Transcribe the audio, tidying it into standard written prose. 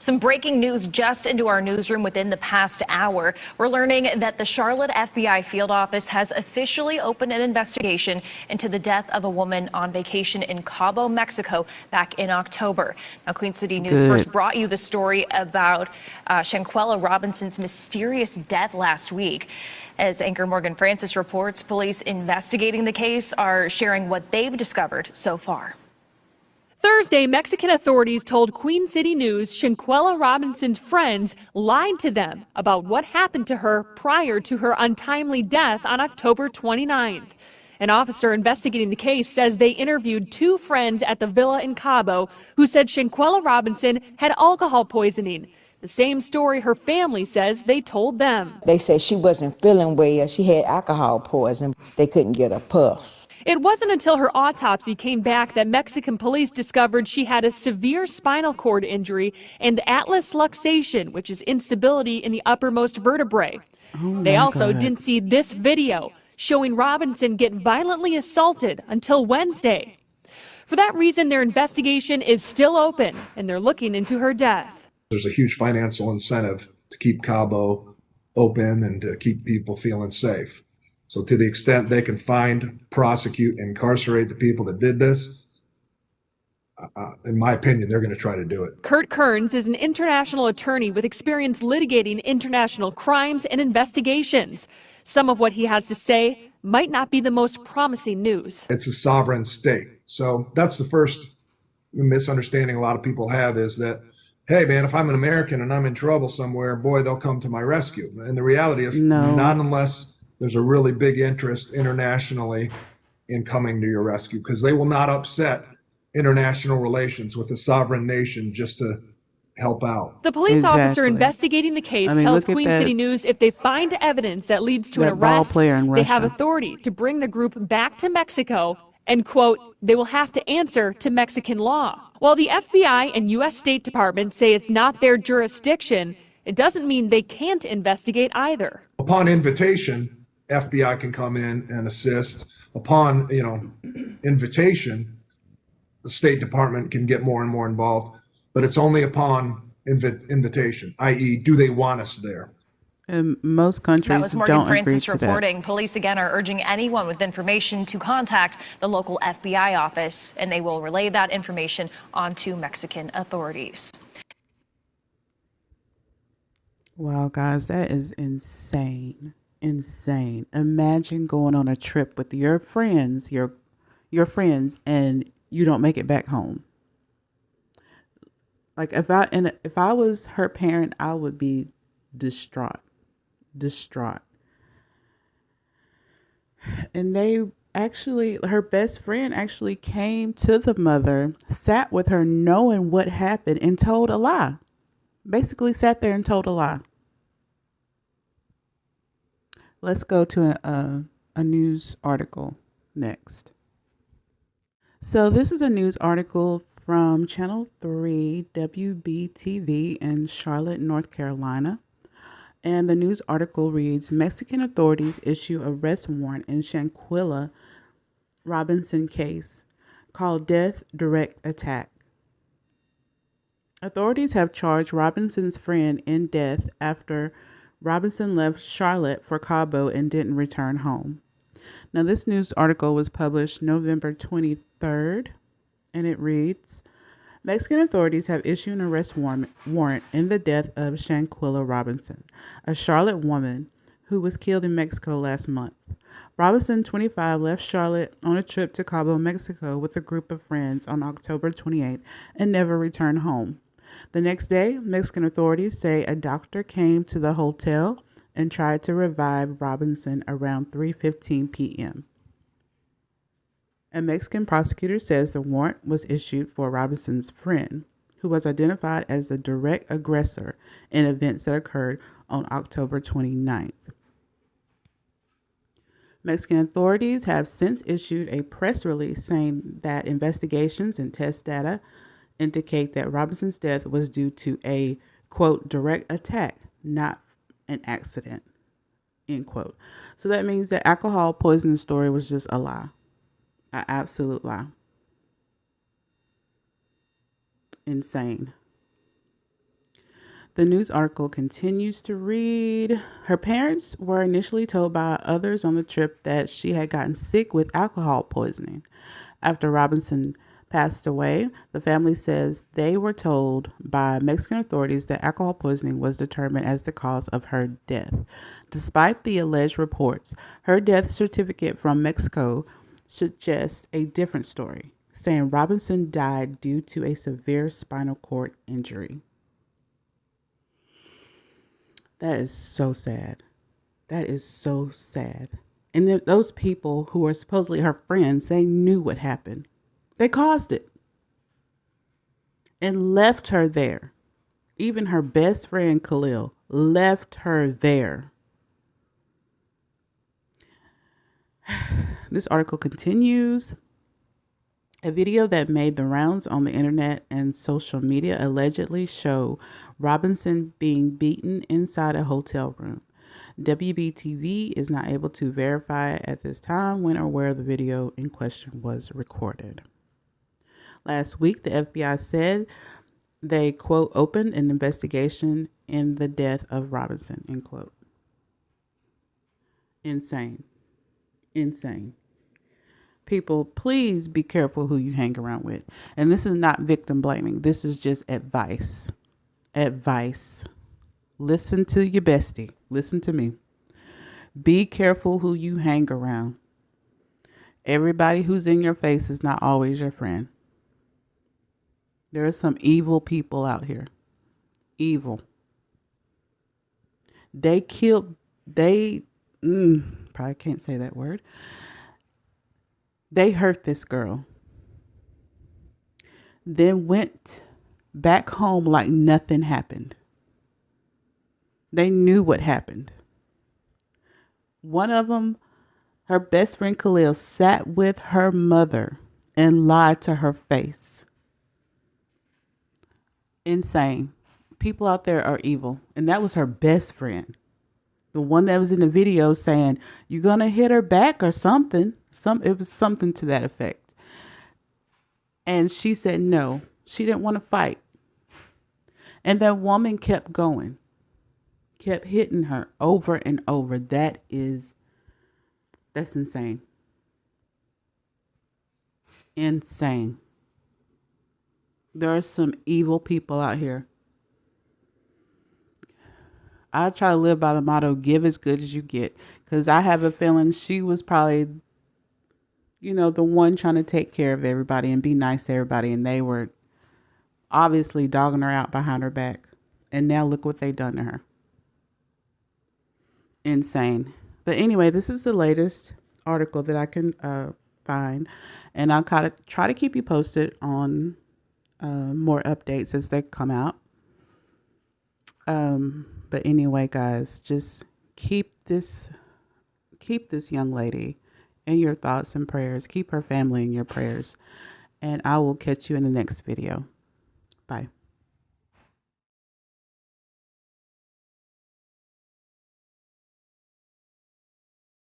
Some breaking news just into our newsroom within the past hour. We're learning that the Charlotte FBI field office has officially opened an investigation into the death of a woman on vacation in Cabo, Mexico back in October. Now, Queen City News first brought you the story about Shanquella Robinson's mysterious death last week. As anchor Morgan Francis reports, police investigating the case are sharing what they've discovered so far. Thursday, Mexican authorities told Queen City News Shanquella Robinson's friends lied to them about what happened to her prior to her untimely death on October 29th. An officer investigating the case says they interviewed two friends at the villa in Cabo who said Shanquella Robinson had alcohol poisoning. The same story her family says they told them. They said she wasn't feeling well. She had alcohol poisoning. They couldn't get a pulse. It wasn't until her autopsy came back that Mexican police discovered she had a severe spinal cord injury and atlas luxation, which is instability in the uppermost vertebrae. They also didn't see this video showing Robinson get violently assaulted until Wednesday. For that reason, their investigation is still open and they're looking into her death. There's a huge financial incentive to keep Cabo open and to keep people feeling safe. So to the extent they can find, prosecute, incarcerate the people that did this, in my opinion, they're going to try to do it. Kurt Kearns is an international attorney with experience litigating international crimes and investigations. Some of what he has to say might not be the most promising news. It's a sovereign state. So that's the first misunderstanding a lot of people have, is that, hey, man, if I'm an American and I'm in trouble somewhere, boy, they'll come to my rescue. And the reality is not unless there's a really big interest internationally in coming to your rescue, because they will not upset international relations with a sovereign nation just to help out. The police officer investigating the case tells Queen City News if they find evidence that leads to an arrest, they have authority to bring the group back to Mexico and, quote, they will have to answer to Mexican law. While the FBI and U.S. State Department say it's not their jurisdiction, it doesn't mean they can't investigate either. Upon invitation, FBI can come in and assist. Upon, invitation, the State Department can get more and more involved, but it's only upon invitation, i.e., do they want us there? And most countries that was Morgan don't Francis agree to reporting. That. Police again are urging anyone with information to contact the local FBI office, and they will relay that information onto Mexican authorities. Wow, guys, that is insane. Insane. Imagine going on a trip with your friends, your friends, and you don't make it back home. Like if I was her parent, I would be distraught. And her best friend actually came to the mother, sat with her knowing what happened, and told a lie. Basically sat there and told a lie. Let's go to a news article next. So this is a news article from Channel 3 wbtv in Charlotte, North Carolina. And the news article reads, Mexican authorities issue arrest warrant in Shanquella Robinson case called Death Direct Attack. Authorities have charged Robinson's friend in death after Robinson left Charlotte for Cabo and didn't return home. Now, this news article was published November 23rd, and it reads, Mexican authorities have issued an arrest warrant in the death of Shanquella Robinson, a Charlotte woman who was killed in Mexico last month. Robinson, 25, left Charlotte on a trip to Cabo, Mexico with a group of friends on October 28th and never returned home. The next day, Mexican authorities say a doctor came to the hotel and tried to revive Robinson around 3:15 p.m. A Mexican prosecutor says the warrant was issued for Robinson's friend, who was identified as the direct aggressor in events that occurred on October 29th. Mexican authorities have since issued a press release saying that investigations and test data indicate that Robinson's death was due to a, quote, direct attack, not an accident, end quote. So that means the alcohol poisoning story was just a lie, an absolute lie. Insane. The news article continues to read, her parents were initially told by others on the trip that she had gotten sick with alcohol poisoning. After Robinson passed away, the family says they were told by Mexican authorities that alcohol poisoning was determined as the cause of her death. Despite the alleged reports, her death certificate from Mexico suggests a different story, saying Robinson died due to a severe spinal cord injury. That is so sad. That is so sad. And then those people who are supposedly her friends, they knew what happened. They caused it and left her there. Even her best friend, Khalil, left her there. This article continues. A video that made the rounds on the internet and social media allegedly show Robinson being beaten inside a hotel room. wbtv is not able to verify at this time when or where the video in question was recorded. Last week, the FBI said they, quote, opened an investigation in the death of Robinson, end quote. Insane. Insane. People, please be careful who you hang around with. And this is not victim blaming. This is just advice. Advice. Listen to your bestie. Listen to me. Be careful who you hang around. Everybody who's in your face is not always your friend. There are some evil people out here. Evil. Probably can't say that word. They hurt this girl. Then went back home like nothing happened. They knew what happened. One of them, her best friend Khalil, sat with her mother and lied to her face. Insane. People out there are evil. And that was her best friend. The one that was in the video saying, you're going to hit her back or something. It was something to that effect. And she said no. She didn't want to fight. And that woman kept going. Kept hitting her over and over. That's insane. Insane. There are some evil people out here. I try to live by the motto, give as good as you get. Because I have a feeling she was probably, the one trying to take care of everybody and be nice to everybody. And they were obviously dogging her out behind her back. And now look what they've done to her. Insane. But anyway, this is the latest article that I can find. And I'll try to keep you posted on more updates as they come out. But anyway, guys, just keep this young lady in your thoughts and prayers. Keep her family in your prayers. And I will catch you in the next video. Bye.